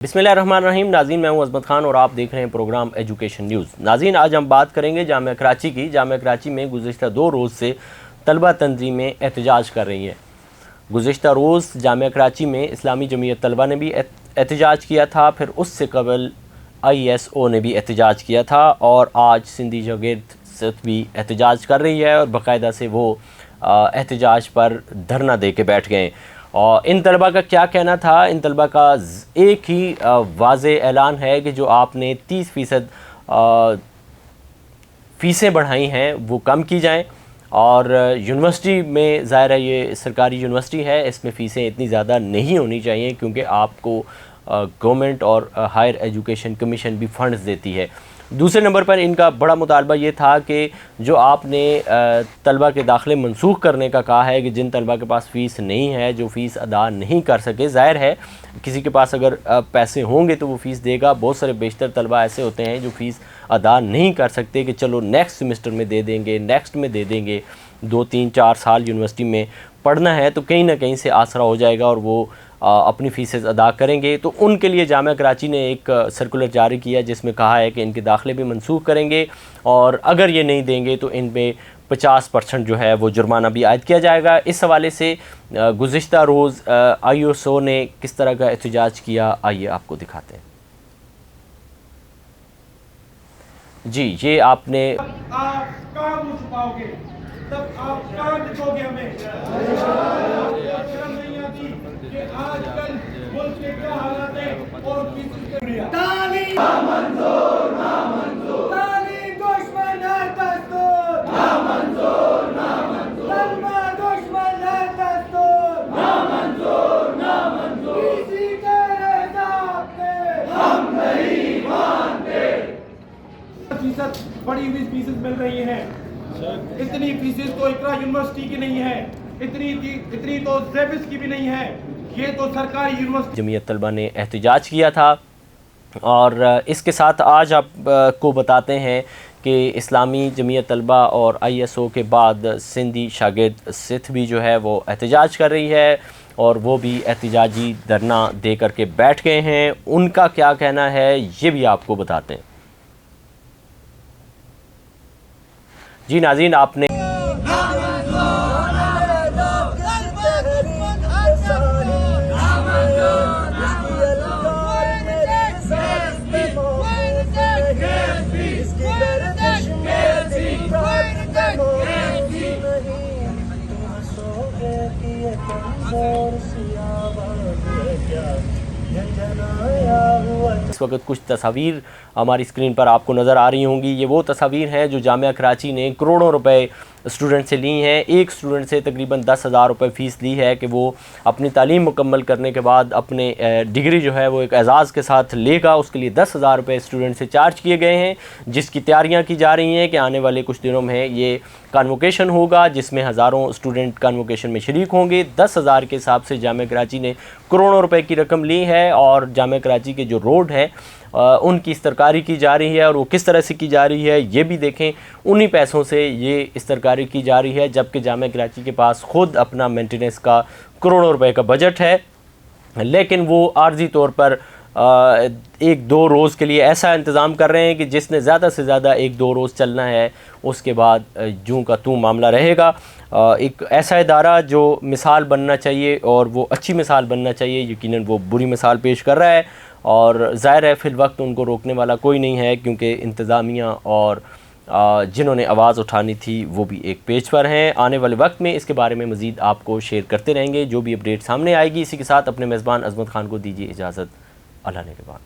बिस्मिल्लाहिर्रहमानिर्रहीम। नाज़रीन, मैं हूं अज़मत ख़ान और आप देख रहे हैं प्रोग्राम एजुकेशन न्यूज़। नाज़रीन, आज हम बात करेंगे जामिया कराची की। जामिया कराची में गुज़िश्ता 2 रोज़ से तलबा तंजीमें एहतजाज कर रही हैं। गुज़िश्ता रोज़ जामिया कराची में इस्लामी जमीयत तलबा ने भी एहतजाज किया था, फिर उससे कबल ISO ने भी एहतजाज किया था और आज सिंधी शागिर्द सिथ भी एहतजाज कर रही है और बाकायदा से वो एहतजाज पर धरना दे के बैठ गए। और इन तलबा का क्या कहना था? इन तलबा का एक ही वाज़े ऐलान है कि जो आपने 30% फ़ीसें बढ़ाई हैं वो कम की जाएं। और यूनिवर्सिटी में ज़ाहिर है ये सरकारी यूनिवर्सिटी है, इसमें फ़ीसें इतनी ज़्यादा नहीं होनी चाहिए क्योंकि आपको गवर्नमेंट और हायर एजुकेशन कमीशन भी फ़ंड्स देती है। दूसरे नंबर पर इनका बड़ा मुतालबा ये था कि जो आपने तलबा के दाखिले मनसूख करने का कहा है कि जिन तलबा के पास फ़ीस नहीं है, जो फ़ीस अदा नहीं कर सके, ज़ाहिर है किसी के पास अगर पैसे होंगे तो वो फ़ीस देगा। बहुत सारे बेशतर तलबा ऐसे होते हैं जो फ़ीस अदा नहीं कर सकते कि चलो नेक्स्ट सेमेस्टर में दे देंगे, नेक्स्ट में दे देंगे। 2, 3, 4 साल यूनिवर्सिटी में पढ़ना है तो कहीं ना कहीं से आसरा हो जाएगा और वो अपनी फ़ीसें अदा करेंगे। तो उनके लिए जामिया कराची ने एक सर्कुलर जारी किया जिसमें कहा है कि इनके दाखिले भी मनसूख करेंगे और अगर ये नहीं देंगे तो इन पे 50% जो है वो जुर्माना भी आयद किया जाएगा। इस हवाले से गुज़िश्ता रोज़ ISO ने किस तरह का एहतजाज किया, आइए आपको दिखाते हैं। जी, ये आपने आप काम छुपाओगे तब आप काम दिखोगे हमें। शर्म नहीं आती कि आजकल मुल्क के क्या हालात हैं और तालीम नामंजूर, नामंजूर, तालीम दुश्मन है दस्तूर, नामंजूर, नामंजूर, तलबा दुश्मन है दस्तूर, नामंजूर, नामंजूर, किसी के हिसाब पे हम नहीं मानते। फीसद बड़ी हुई फीसेस मिल रही हैं। इतनी फीसेस तो इकरा यूनिवर्सिटी की नहीं है, इतनी तो जेबिस की भी नहीं है। ये तो सरकारी यूनिवर्सिटी। जमीयत तलबा ने एहतजाज किया था और इसके साथ आज आपको बताते हैं कि इस्लामी जमीयत तलबा और ISO के बाद सिंधी शागिर्द सिथ भी जो है वो एहतजाज कर रही है और वो भी एहतजाजी धरना दे करके बैठ गए हैं। उनका क्या कहना है ये भी आपको बताते हैं। जी नाज़रीन, आपने इस वक्त कुछ तस्वीर हमारी स्क्रीन पर आपको नज़र आ रही होंगी। ये वो तस्वीर हैं जो जामिया कराची ने करोड़ों रुपए स्टूडेंट से ली हैं। एक स्टूडेंट से तकरीबन 10,000 रुपये फ़ीस ली है कि वो अपनी तालीम मुकम्मल करने के बाद अपने डिग्री जो है वो एक एजाज़ के साथ लेगा। उसके लिए 10,000 रुपये स्टूडेंट से चार्ज किए गए हैं, जिसकी तैयारियां की जा रही हैं कि आने वाले कुछ दिनों में ये कन्वोकेशन होगा जिसमें हज़ारों स्टूडेंट कन्वोकेशन में शरीक होंगे। 10,000 के हिसाब से जामिया कराची ने करोड़ों रुपए की रकम ली है और जामिया कराची के जो रोड है उनकी इस्तरकारी की जा रही है और वो किस तरह से की जा रही है ये भी देखें। उन्हीं पैसों से ये इस्तरकारी की जा रही है, जबकि जामिया कराची के पास ख़ुद अपना मेंटेनेंस का करोड़ों रुपए का बजट है, लेकिन वो आर्जी तौर पर 1-2 रोज़ के लिए ऐसा इंतज़ाम कर रहे हैं कि जिसने ज़्यादा से ज़्यादा 1-2 रोज़ चलना है, उसके बाद जूं का तूं मामला रहेगा। एक ऐसा इदारा जो मिसाल बनना चाहिए और वो अच्छी मिसाल बनना चाहिए, यकीनन वो बुरी मिसाल पेश कर रहा है और ज़ाहिर है फिल वक्त उनको रोकने वाला कोई नहीं है क्योंकि इंतज़ामिया और जिन्होंने आवाज़ उठानी थी वो भी एक पेज पर हैं। आने वाले वक्त में इसके बारे में मज़ीद आपको शेयर करते रहेंगे जो भी अपडेट सामने आएगी। इसी के साथ अपने मेज़बान अज़मत ख़ान को दीजिए इजाज़त। अल्लाह ने के बाद।